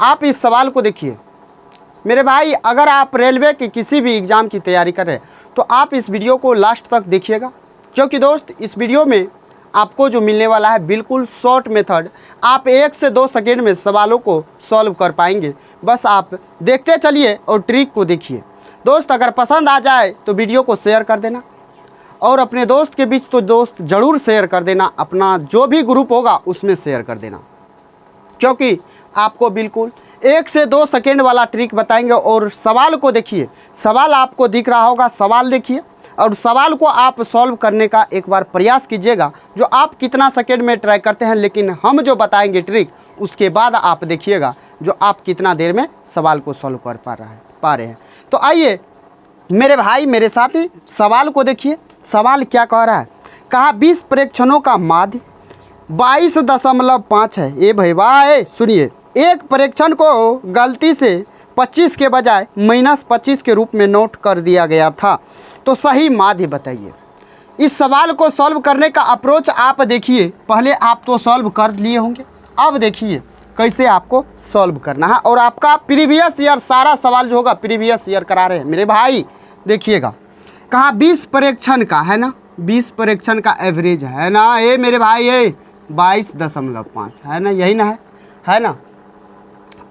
आप इस सवाल को देखिए मेरे भाई, अगर आप रेलवे के किसी भी एग्ज़ाम की तैयारी कर रहे हैं तो आप इस वीडियो को लास्ट तक देखिएगा, क्योंकि दोस्त इस वीडियो में आपको जो मिलने वाला है बिल्कुल शॉर्ट मेथड, आप 1 से 2 सेकेंड में सवालों को सॉल्व कर पाएंगे। बस आप देखते चलिए और ट्रिक को देखिए। दोस्त अगर पसंद आ जाए तो वीडियो को शेयर कर देना, और अपने दोस्त के बीच तो दोस्त ज़रूर शेयर कर देना, अपना जो भी ग्रुप होगा उसमें शेयर कर देना, क्योंकि आपको बिल्कुल 1 से 2 सेकेंड वाला ट्रिक बताएंगे। और सवाल को देखिए, सवाल आपको दिख रहा होगा, सवाल देखिए और सवाल को आप सॉल्व करने का एक बार प्रयास कीजिएगा, जो आप कितना सेकेंड में ट्राई करते हैं, लेकिन हम जो बताएंगे ट्रिक उसके बाद आप देखिएगा जो आप कितना देर में सवाल को सॉल्व कर पा रहे हैं। तो आइए मेरे भाई मेरे साथी, सवाल को देखिए। सवाल क्या कह रहा है, कहा 20 प्रेक्षणों का माध्य 22.5 है। ये भाई वाह, सुनिए, एक प्रेक्षण को गलती से 25 के बजाय -25 के रूप में नोट कर दिया गया था, तो सही माध्य बताइए। इस सवाल को सॉल्व करने का अप्रोच आप देखिए, पहले आप तो सॉल्व कर लिए होंगे, अब देखिए कैसे आपको सॉल्व करना है। और आपका प्रीवियस ईयर सारा सवाल जो होगा प्रीवियस ईयर करा रहे हैं मेरे भाई, देखिएगा। कहा 20 प्रेक्षण का है ना, 20 प्रेक्षण का एवरेज है ना, ये मेरे भाई ये 22.5 है ना, यही ना है ना।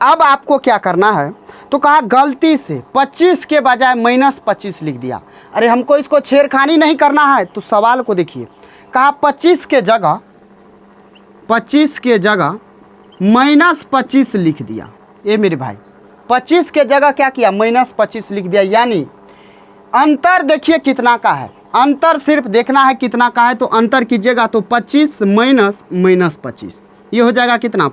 अब आपको क्या करना है, तो कहा गलती से 25 के बजाय -25 लिख दिया। अरे हमको इसको छेड़खानी नहीं करना है, तो सवाल को देखिए। कहा 25 के जगह -25 लिख दिया। ये मेरे भाई 25 के जगह क्या किया, -25 लिख दिया, यानी अंतर देखिए कितना का है। अंतर सिर्फ देखना है कितना का है, तो अंतर कीजिएगा तो 25 -25 ये हो जाएगा कितना,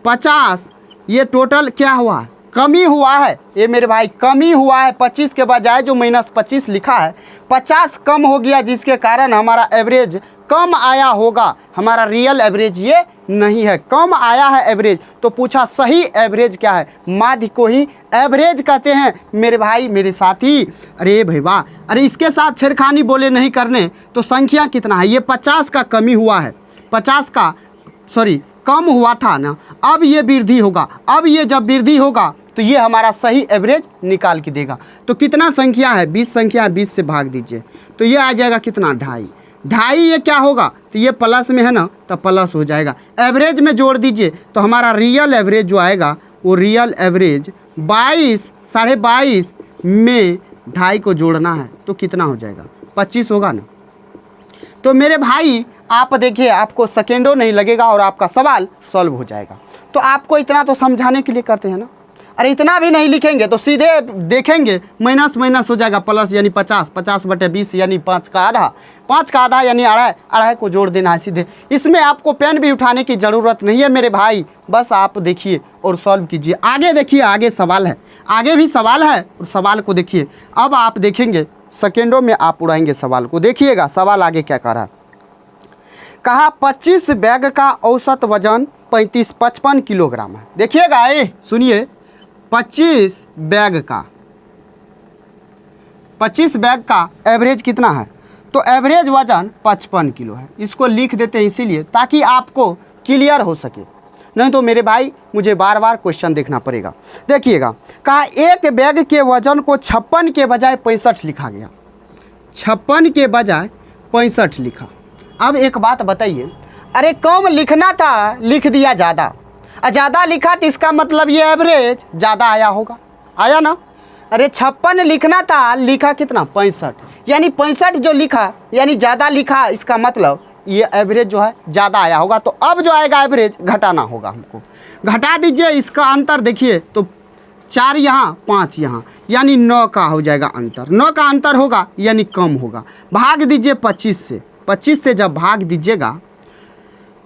50। ये टोटल क्या हुआ, कमी हुआ है। ये मेरे भाई कमी हुआ है, 25 के बजाय जो -25 लिखा है 50 कम हो गया, जिसके कारण हमारा एवरेज कम आया होगा। हमारा रियल एवरेज ये नहीं है, कम आया है एवरेज। तो पूछा सही एवरेज क्या है, माध्य को ही एवरेज कहते हैं मेरे भाई मेरे साथी। अरे भाई वाह, अरे इसके साथ छेड़खानी बोले नहीं करने, तो संख्या कितना है, ये 50 का कमी हुआ है, 50 का सॉरी कम हुआ था ना, अब ये वृद्धि होगा। अब ये जब वृद्धि होगा तो ये हमारा सही एवरेज निकाल के देगा। तो कितना संख्या है, 20 संख्या है, 20 से भाग दीजिए तो ये आ जाएगा कितना, 2.5 ये क्या होगा, तो ये प्लस में है ना, तो प्लस हो जाएगा। एवरेज में जोड़ दीजिए तो हमारा रियल एवरेज जो आएगा वो रियल एवरेज 22.5 में 2.5 को जोड़ना है तो कितना हो जाएगा, 25 होगा ना। तो मेरे भाई आप देखिए, आपको सेकेंडों नहीं लगेगा और आपका सवाल सॉल्व हो जाएगा। तो आपको इतना तो समझाने के लिए करते हैं ना। अरे इतना भी नहीं लिखेंगे तो सीधे देखेंगे माइनस हो जाएगा प्लस, यानी 50/20 यानी 5 का आधा यानी अढ़ाई को जोड़ देना है सीधे। इसमें आपको पेन भी उठाने की ज़रूरत नहीं है मेरे भाई, बस आप देखिए और सॉल्व कीजिए। आगे देखिए, आगे सवाल है, आगे भी सवाल है और सवाल को देखिए। अब आप देखेंगे सेकेंडों में आप उड़ाएंगे सवाल को, देखिएगा सवाल आगे क्या कह रहा है। कहा 25 बैग का औसत वजन 55 किलोग्राम है। देखिएगा, ये सुनिए, 25 बैग का एवरेज कितना है, तो एवरेज वजन 55 किलो है। इसको लिख देते हैं इसीलिए ताकि आपको क्लियर हो सके, नहीं तो मेरे भाई मुझे बार बार क्वेश्चन देखना पड़ेगा। देखिएगा, कहा एक बैग के वजन को 56 के बजाय 65 लिखा गया, 56 के बजाय 65 लिखा। अब एक बात बताइए, अरे कम लिखना था, लिख दिया ज़्यादा, ज़्यादा लिखा तो इसका मतलब ये एवरेज ज़्यादा आया होगा, आया ना। अरे 56 लिखना था, लिखा कितना, 65, यानी 65 जो लिखा यानी ज़्यादा लिखा, इसका मतलब ये एवरेज जो है ज़्यादा आया होगा। तो अब जो आएगा एवरेज घटाना होगा, हमको घटा दीजिए। इसका अंतर देखिए तो 4 यहाँ 5 यहाँ, यानी 9 का हो जाएगा अंतर, 9 का अंतर होगा यानी कम होगा। भाग दीजिए 25 से जब भाग दीजिएगा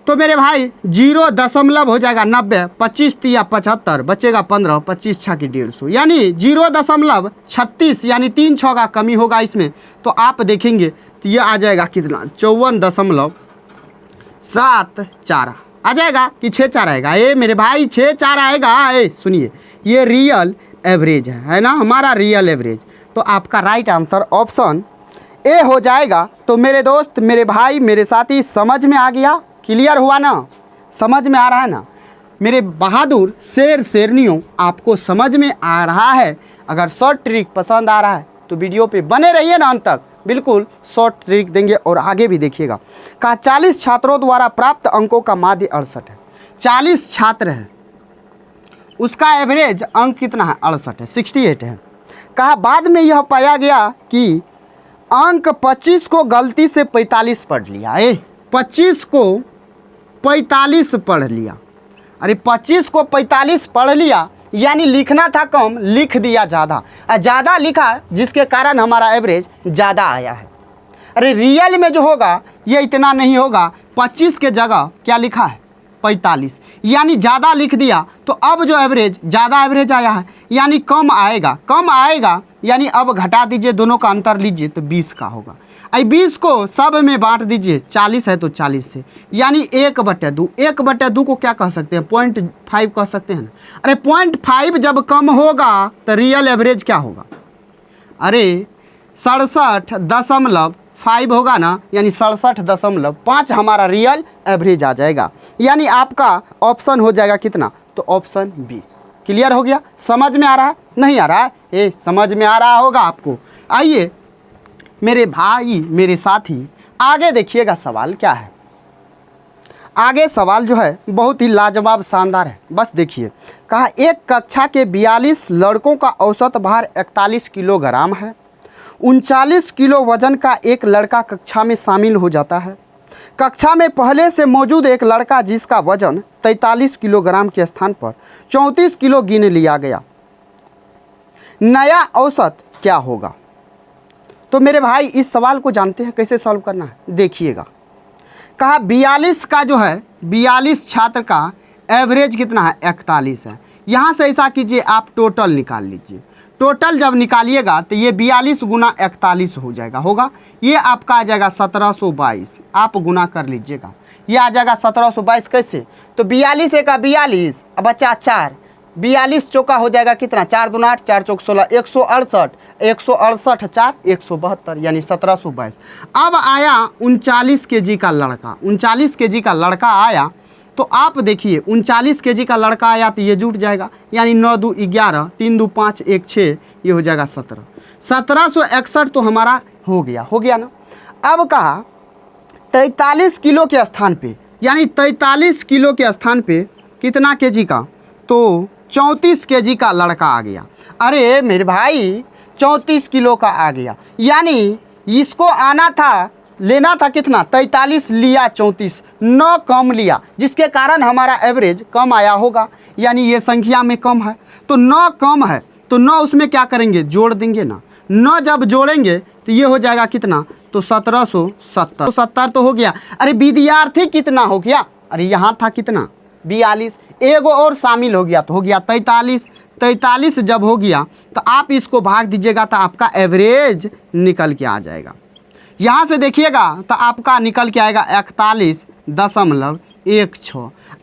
तो मेरे भाई 0 दशमलव हो जाएगा 90, 25 तिया 75 बचेगा 15, 25 छः की 150, यानी 0.36 यानी 3 6 का कमी होगा इसमें। तो आप देखेंगे तो ये आ जाएगा कितना, 54.74 आ जाएगा कि 64 आएगा। ये मेरे भाई 64 आएगा। ये सुनिए, ये रियल एवरेज है ना, हमारा रियल एवरेज। तो आपका राइट आंसर ऑप्शन ए हो जाएगा। तो मेरे दोस्त, मेरे भाई, मेरे साथी, समझ में आ गया, क्लियर हुआ ना, समझ में आ रहा है ना। मेरे बहादुर शेर शेरनियों, आपको समझ में आ रहा है? अगर शॉर्ट ट्रिक पसंद आ रहा है तो वीडियो पे बने रहिए ना अंत तक, बिल्कुल शॉर्ट ट्रिक देंगे और आगे भी देखिएगा। कहा 40 छात्रों द्वारा प्राप्त अंकों का माध्य 68 है। 40 छात्र हैं, उसका एवरेज अंक कितना है? 68 है, 68 है। कहा बाद में यह पाया गया कि अंक 25 को गलती से 45 पढ़ लिया। 25 को 45 पढ़ लिया। अरे 25 को 45 पढ़ लिया, यानी लिखना था कम, लिख दिया ज़्यादा। ज़्यादा लिखा जिसके कारण हमारा एवरेज ज़्यादा आया है। अरे रियल में जो होगा ये इतना नहीं होगा। 25 के जगह क्या लिखा है? 45, यानी ज़्यादा लिख दिया तो अब जो एवरेज ज़्यादा एवरेज आया है, यानी कम आएगा। कम आएगा यानी अब घटा दीजिए, दोनों का अंतर लीजिए तो 20 का होगा। आई 20 को सब में बांट दीजिए, 40 है तो 40 से, यानी 1/2। 1/2 को क्या कह सकते हैं? 0.5 कह सकते हैं ना। अरे 0.5 जब कम होगा तो रियल एवरेज क्या होगा? अरे 67.5 होगा ना, यानी 67.5 हमारा रियल एवरेज आ जाएगा। यानी आपका ऑप्शन हो जाएगा कितना? तो ऑप्शन बी। क्लियर हो गया? समझ में आ रहा है? नहीं आ रहा है? समझ में आ रहा होगा आपको। आइए मेरे भाई, मेरे साथी, आगे देखिएगा सवाल क्या है। आगे सवाल जो है बहुत ही लाजवाब शानदार है, बस देखिए। कहा एक कक्षा के 42 लड़कों का औसत भार 41 किलोग्राम है। 39 किलो वजन का एक लड़का कक्षा में शामिल हो जाता है। कक्षा में पहले से मौजूद एक लड़का जिसका वजन 43 किलोग्राम के स्थान पर 34 किलो गिन लिया गया, नया औसत क्या होगा? तो मेरे भाई इस सवाल को जानते हैं कैसे सॉल्व करना है, देखिएगा। कहा 42 का जो है, 42 छात्र का एवरेज कितना है? 41 है। यहाँ से ऐसा कीजिए, आप टोटल निकाल लीजिए। टोटल जब निकालिएगा तो ये 42 गुना 41 हो जाएगा, होगा ये आपका आ जाएगा 1722। आप गुना कर लीजिएगा, ये आ जाएगा 1722। कैसे? तो 42 एक 42, अब बचा 4, 42 चौका हो जाएगा कितना? 4 दूना 8, 4 चौक 16, 168, 168 4 172, यानी 1722। अब आया 39 kg का लड़का, 39 kg का लड़का आया तो आप देखिए 39 kg का लड़का आया तो ये जुट जाएगा, यानी 9 2 11, 3 2 5 1 6, ये हो जाएगा 17। 1761 तो हमारा हो गया ना। अब कहा 43 किलो के स्थान पे, यानी 43 किलो के स्थान पे कितना केजी का? तो 34 kg का लड़का आ गया। अरे मेरे भाई 34 किलो का आ गया, यानी इसको आना था, लेना था कितना? 43 लिया, 34, 9 कम लिया, जिसके कारण हमारा एवरेज कम आया होगा। यानी ये संख्या में कम है तो 9 कम है, तो 9 उसमें क्या करेंगे? जोड़ देंगे ना। 9 जब जोड़ेंगे तो ये हो जाएगा कितना? तो 1770। 70 तो हो गया। अरे विद्यार्थी कितना हो गया? अरे यहाँ था कितना? 42, एगो और शामिल हो गया तो हो गया 43। 43 जब हो गया तो आप इसको भाग दीजिएगा तो आपका एवरेज निकल के आ जाएगा। यहाँ से देखिएगा तो आपका निकल के आएगा 41.16।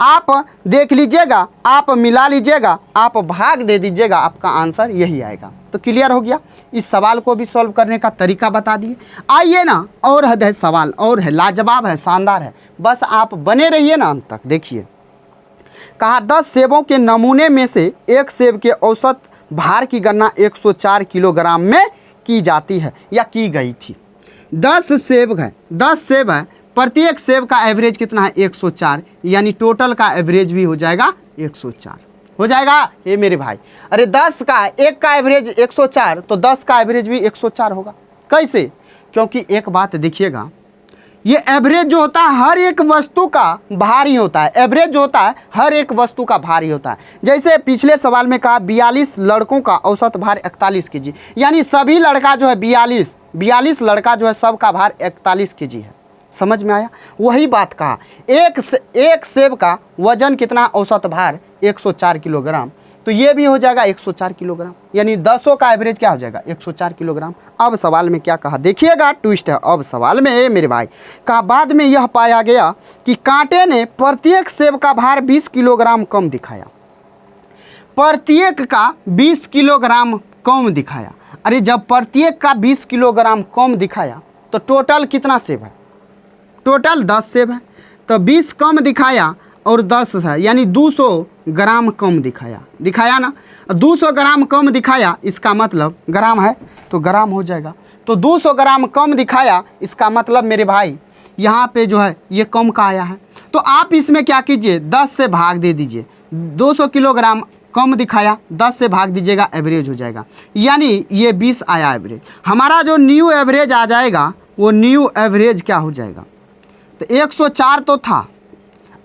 आप देख लीजिएगा, आप मिला लीजिएगा, आप भाग दे दीजिएगा, आपका आंसर यही आएगा। तो क्लियर हो गया? इस सवाल को भी सॉल्व करने का तरीका बता दिए। आइए ना, और है सवाल, और है, लाजवाब है, शानदार है, बस आप बने रहिए ना अंत तक। देखिए कहा 10 सेबों के नमूने में से एक सेब के औसत भार की गणना 104 किलोग्राम में की जाती है या की गई थी। 10 सेब है, 10 सेब है, प्रत्येक सेब का एवरेज कितना है? 104, यानी टोटल का एवरेज भी हो जाएगा 104 हो जाएगा। ये मेरे भाई, अरे 10 का, एक का एवरेज 104 तो 10 का एवरेज भी 104 होगा। कैसे? क्योंकि एक बात देखिएगा, ये एवरेज जो होता है हर एक वस्तु का भारी होता है। एवरेज जो होता है हर एक वस्तु का भारी होता है। जैसे पिछले सवाल में कहा 42 लड़कों का औसत भार 41 kg, यानी सभी लड़का जो है 42 लड़का जो है सबका भार 41 kg है। समझ में आया? वही बात कहा, एक सेब का वजन कितना? औसत भार 104 किलोग्राम, तो ये भी हो जाएगा 104 किलोग्राम, यानी 10 का एवरेज क्या हो जाएगा? 104 किलोग्राम। अब सवाल में क्या कहा देखिएगा, ट्विस्ट है। अब सवाल में मेरे भाई कहा बाद में यह पाया गया कि कांटे ने प्रत्येक सेब का भार 20 किलोग्राम कम दिखाया। प्रत्येक का 20 किलोग्राम कम दिखाया। अरे जब प्रत्येक का 20 किलोग्राम कम दिखाया तो टोटल कितना सेब है? टोटल 10 सेब है, तो 20 कम दिखाया। और 10 है, यानी 200 ग्राम कम दिखाया ना। 200 ग्राम कम दिखाया, इसका मतलब ग्राम है तो ग्राम हो जाएगा। तो 200 ग्राम कम दिखाया, इसका मतलब मेरे भाई यहाँ पे जो है ये कम का आया है। तो आप इसमें क्या कीजिए, 10 से भाग दे दीजिए। 200 किलोग्राम कम दिखाया, 10 से भाग दीजिएगा, एवरेज हो जाएगा, यानी ये 20 आया एवरेज। हमारा जो न्यू एवरेज आ जाएगा वो न्यू एवरेज क्या हो जाएगा, तो 104 तो था,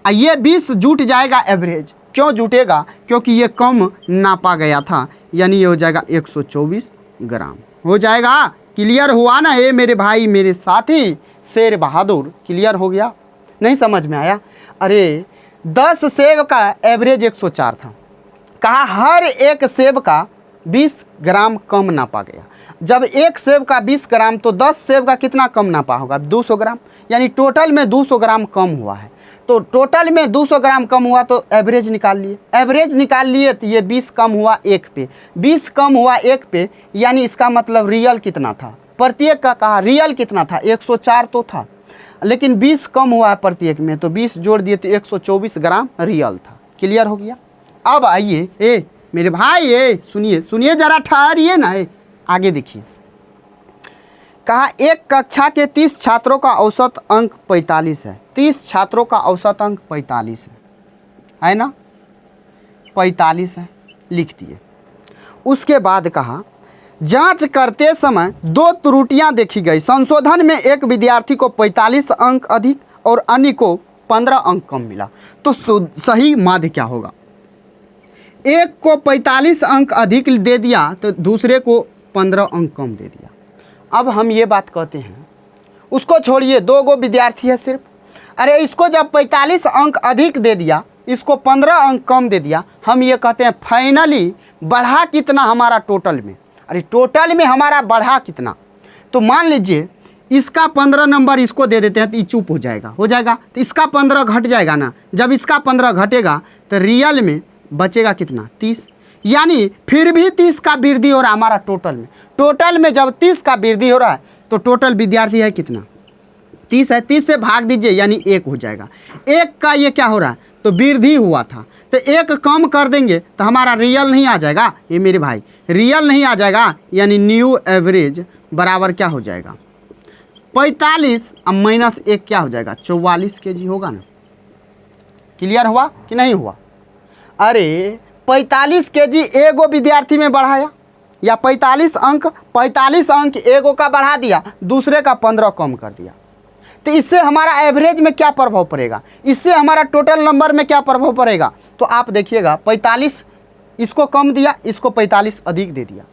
ये 20 जुट जाएगा एवरेज। क्यों जुटेगा, क्योंकि ये कम नापा गया था, यानी ये हो जाएगा 124 ग्राम हो जाएगा। क्लियर हुआ ना ये मेरे भाई मेरे साथी शेर बहादुर, क्लियर हो गया, नहीं समझ में आया? अरे 10 सेब का एवरेज 104 था, कहा हर एक सेब का 20 ग्राम कम नापा गया। जब एक सेब का 20 ग्राम तो 10 सेब का कितना कम नापा होगा, 200 ग्राम, यानी टोटल में 200 ग्राम कम हुआ है। तो टोटल में 200 ग्राम कम हुआ तो एवरेज निकाल लिए, एवरेज निकाल लिए तो ये 20 कम हुआ 1 पे, 20 कम हुआ 1 पे, यानी इसका मतलब रियल कितना था, प्रत्येक का कहा रियल कितना था, 104 तो था, लेकिन 20 कम हुआ है प्रत्येक में, तो 20 जोड़ दिए तो 124 ग्राम रियल था। क्लियर हो गया? अब आइए ए मेरे भाई सुनिए सुनिए जरा, ठहरिए ना, आगे देखिए। कहा एक कक्षा के 30 छात्रों का औसत अंक 45 है। 30 छात्रों का औसत अंक 45 है ना, 45 है, लिख दिए। उसके बाद कहा जांच करते समय 2 त्रुटियां देखी गई। संशोधन में एक विद्यार्थी को 45 अंक अधिक और अन्य को 15 अंक कम मिला। तो सही माध्य क्या होगा, एक को 45 अंक अधिक दे दिया तो दूसरे को 15 अंक कम दे दिया। अब हम ये बात कहते हैं, उसको छोड़िए, 2 गो विद्यार्थी है सिर्फ, अरे इसको जब 45 अंक अधिक दे दिया, इसको 15 अंक कम दे दिया, हम ये कहते हैं फाइनली बढ़ा कितना हमारा टोटल में, अरे टोटल में हमारा बढ़ा कितना। तो मान लीजिए इसका 15 नंबर इसको दे देते हैं तो ये चुप हो जाएगा, तो इसका 15 घट जाएगा ना। जब इसका 15 घटेगा तो रियल में बचेगा कितना, 30, यानी फिर भी 30 का वृद्धि हो रहा है हमारा टोटल में। टोटल में जब 30 का वृद्धि हो रहा है तो टोटल विद्यार्थी है कितना, 30 है, 30 से भाग दीजिए यानी 1 हो जाएगा। 1 का ये क्या हो रहा है, तो वृद्धि हुआ था, तो 1 कम कर देंगे तो हमारा रियल नहीं आ जाएगा, ये मेरे भाई रियल नहीं आ जाएगा, यानी न्यू एवरेज बराबर क्या हो जाएगा, 45 अब माइनस 1 क्या हो जाएगा, 44 kg होगा ना। क्लियर हुआ कि नहीं हुआ? अरे 45 kg एगो विद्यार्थी में बढ़ाया, या 45 अंक एगो का बढ़ा दिया, दूसरे का 15 कम कर दिया, तो इससे हमारा एवरेज में क्या प्रभाव पड़ेगा, इससे हमारा टोटल नंबर में क्या प्रभाव पड़ेगा। तो आप देखिएगा 45 इसको कम दिया, इसको 45 अधिक दे दिया,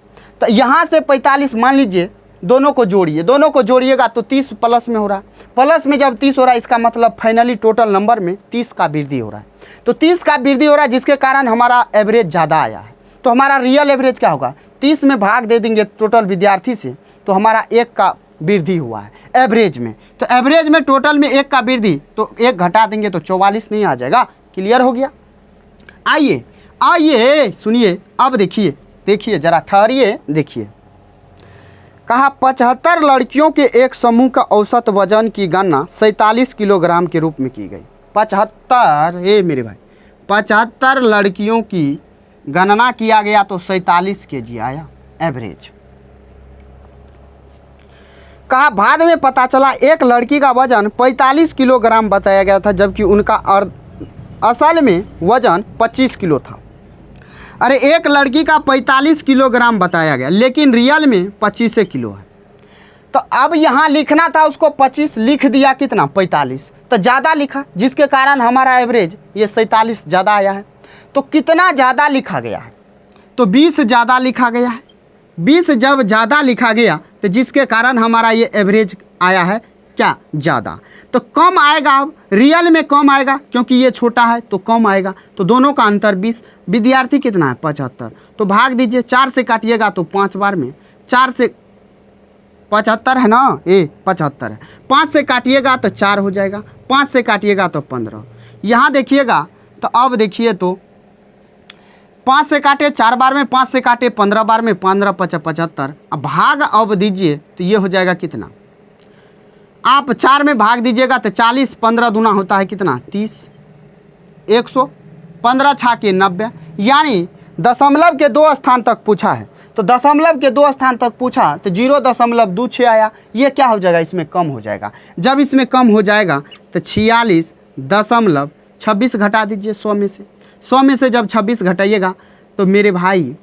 तो यहाँ से 45 मान लीजिए दोनों को जोड़िए, दोनों को जोड़िएगा तो 30 प्लस में हो रहा है, प्लस में जब 30 हो रहा है इसका मतलब फाइनली टोटल नंबर में 30 का वृद्धि हो रहा है। तो 30 का वृद्धि हो रहा है जिसके कारण हमारा एवरेज ज़्यादा आया है। तो हमारा रियल एवरेज क्या होगा, 30 में भाग दे देंगे टोटल विद्यार्थी से, तो हमारा 1 का वृद्धि हुआ है एवरेज में। तो एवरेज में टोटल में 1 का वृद्धि, तो 1 घटा देंगे तो 44 नहीं आ जाएगा। क्लियर हो गया? आइए सुनिए, अब देखिए जरा ठहरिए, देखिए। कहा 75 लड़कियों के एक समूह का औसत वजन की गणना 47 किलोग्राम के रूप में की गई। 75 मेरे भाई 75 लड़कियों की गणना किया गया तो 47 kg आया एवरेज। कहा बाद में पता चला एक लड़की का वजन 45 किलोग्राम बताया गया था, जबकि उनका असल में वजन 25 किलो था। अरे एक लड़की का 45 किलोग्राम बताया गया, लेकिन रियल में 25 किलो है। तो अब यहाँ लिखना था उसको 25, लिख दिया कितना 45, तो ज़्यादा लिखा, जिसके कारण हमारा एवरेज ये 47 ज़्यादा आया है। तो कितना ज़्यादा लिखा गया है, तो 20 ज़्यादा लिखा गया है। 20 जब ज़्यादा लिखा गया तो जिसके कारण हमारा ये एवरेज आया है क्या, ज़्यादा। तो कम आएगा, अब रियल में कम आएगा क्योंकि ये छोटा है तो कम आएगा। तो दोनों का अंतर 20, विद्यार्थी कितना है 75, तो भाग दीजिए, 4 से काटिएगा तो 5 बार में, 4 से 75 है ना, 75 है, 5 से काटिएगा तो 4 हो जाएगा, 5 से काटिएगा तो 15। यहाँ देखिएगा तो अब देखिए तो 5 से काटे 4 बार में, 5 से काटे 15 बार में, 15 × 75, अब भाग अब दीजिए तो ये हो जाएगा कितना, आप 4 में भाग दीजिएगा तो 40, 15 दूना होता है कितना 30, 100, 15 छाके 90, यानी दशमलव के 2 स्थान तक पूछा है। तो दशमलव के 2 स्थान तक पूछा तो 0.26 आया। ये क्या हो जाएगा, इसमें कम हो जाएगा। जब इसमें कम हो जाएगा तो 46.26 घटा दीजिए 100 में से। 100 में से जब 26 घटाइएगा तो मेरे भाई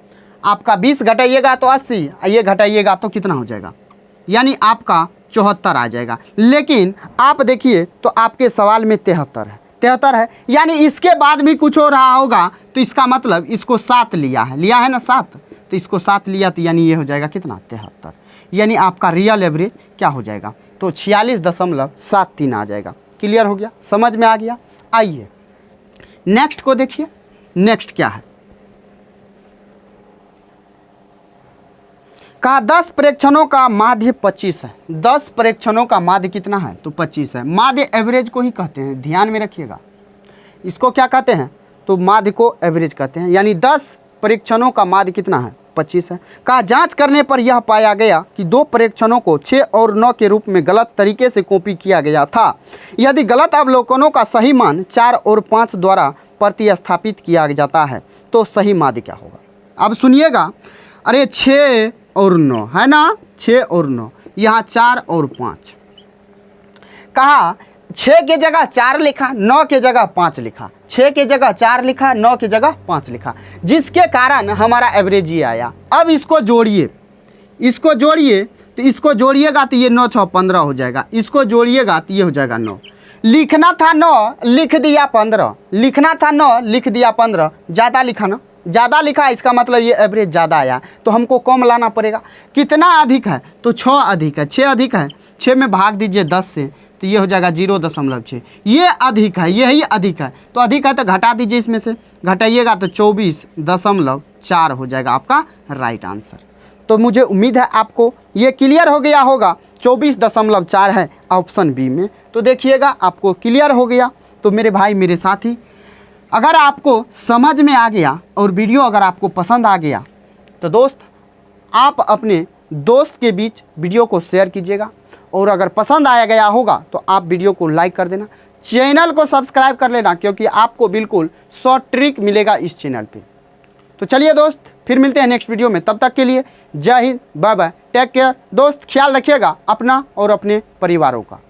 आपका 20 घटाइएगा तो 80, ये घटाइएगा तो कितना हो जाएगा, यानी आपका 74 आ जाएगा। लेकिन आप देखिए तो आपके सवाल में 73 है, यानी इसके बाद भी कुछ हो रहा होगा तो इसका मतलब इसको 7 लिया है ना 7, तो इसको 7 लिया तो यानी ये हो जाएगा कितना 73, यानी आपका रियल एवरेज क्या हो जाएगा तो 46.73 आ जाएगा। क्लियर हो गया, समझ में आ गया। आइए नेक्स्ट को देखिए, नेक्स्ट क्या है, कहा 10 प्रेक्षणों का माध्य 25 है। 10 प्रेक्षणों का माध्य कितना है तो 25 है। माध्य एवरेज को ही कहते हैं, ध्यान में रखिएगा। इसको क्या कहते हैं तो माध्य को एवरेज कहते हैं, यानी 10 परीक्षणों का माध्य कितना है 25 है। कहा जांच करने पर यह पाया गया कि 2 परीक्षणों को 6 और 9 के रूप में गलत तरीके से कॉपी किया गया था। यदि गलत अवलोकनों का सही मान 4 और 5 द्वारा प्रतिस्थापित किया जाता है तो सही माध्य क्या होगा। अब सुनिएगा, अरे 6 और 9 है ना, 6 और 9, यहाँ 4 और 5। कहा 6 के जगह 4 लिखा, 9 के जगह 5 लिखा, 6 के जगह 4 लिखा, 9 के जगह 5 लिखा, जिसके कारण हमारा एवरेज ये आया। अब इसको जोड़िए, इसको जोड़िए तो इसको जोड़िएगा तो ये 9 6 15 हो जाएगा, इसको जोड़िएगा तो ये हो जाएगा 9। लिखना था 9 लिख दिया 15, लिखना था 9 लिख दिया 15, ज़्यादा लिखा ना, ज़्यादा लिखा, इसका मतलब ये एवरेज ज़्यादा आया, तो हमको कम लाना पड़ेगा। कितना अधिक है तो 6 अधिक है, 6 अधिक है, 6 में भाग दीजिए 10 से तो ये हो जाएगा 0.6। ये अधिक है, यही अधिक है, तो अधिक है तो घटा दीजिए, इसमें से घटाइएगा तो 24.4 हो जाएगा आपका राइट आंसर। तो मुझे उम्मीद है आपको ये क्लियर हो गया होगा। 24.4 है ऑप्शन बी में। तो देखिएगा आपको क्लियर हो गया। तो मेरे भाई मेरे साथी, अगर आपको समझ में आ गया और वीडियो अगर आपको पसंद आ गया तो दोस्त आप अपने दोस्त के बीच वीडियो को शेयर कीजिएगा, और अगर पसंद आया गया होगा तो आप वीडियो को लाइक कर देना, चैनल को सब्सक्राइब कर लेना, क्योंकि आपको बिल्कुल शॉर्ट ट्रिक मिलेगा इस चैनल पे। तो चलिए दोस्त, फिर मिलते हैं नेक्स्ट वीडियो में। तब तक के लिए Jai Hind, bye bye, take care. दोस्त ख्याल रखिएगा अपना और अपने परिवारों का।